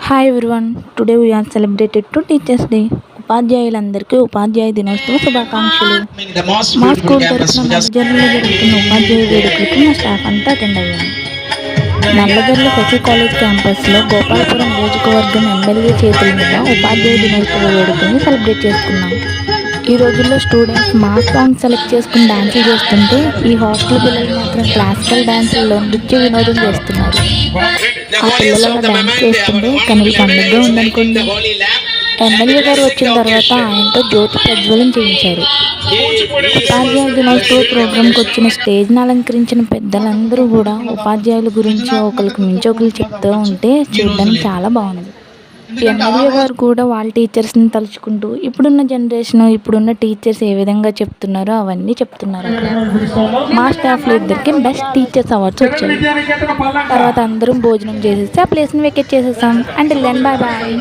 Hi everyone, today we are celebrated to Teachers Day. ఉపాధ్యాయులందరికీ ఉపాధ్యాయ దినోత్సవ శుభాకాంక్షలు. మా స్కూల్ తరఫున నల్లజర్లలో జరుగుతున్న ఉపాధ్యాయ వేడుకలకు మా స్టాఫ్ అంతా అటెండ్ అయ్యాము. నల్లజర్ల శశి కాలేజ్ క్యాంపస్లో గోపాలపురం నియోజకవర్గం ఎమ్మెల్యే చేతుల మీద ఉపాధ్యాయ దినోత్సవ వేడుకల్ని సెలబ్రేట్ చేసుకున్నాం. ఈ రోజుల్లో స్టూడెంట్స్ మాస్ సాంగ్స్ సెలెక్ట్ చేసుకుని డాన్సులు చేస్తుంటే ఈ హాస్టల్ పిల్లలు మాత్రం క్లాసికల్ డాన్సుల్లో నృత్య వినోదం చేస్తున్నారు. ఆ పిల్లలు డాన్స్ చేస్తుంటే కనులు పండుగగా ఉందనుకోండి. ఎమ్మెల్యే గారు వచ్చిన తర్వాత ఆయనతో జ్యోతి ప్రజ్వలన చేయించారు. ఉపాధ్యాయ దినోత్సవ ప్రోగ్రాంకి వచ్చిన స్టేజ్ని అలంకరించిన పెద్దలందరూ కూడా ఉపాధ్యాయుల గురించి ఒకరికి మించి ఒకరు చెప్తూ ఉంటే చూడడానికి చాలా బాగుంది. ఎమ్మెల్యే గారు కూడా వాళ్ళ టీచర్స్ని తలుచుకుంటూ ఇప్పుడున్న జనరేషన్, ఇప్పుడున్న టీచర్స్ ఏ విధంగా చెప్తున్నారో అవన్నీ చెప్తున్నారు. మా స్టాఫ్లో ఇద్దరికి బెస్ట్ టీచర్స్ అవార్డ్స్ వచ్చాయి. తర్వాత అందరం భోజనం చేసేసి ఆ ప్లేస్ని వెకేట్ చేసేసాం. And then bye bye.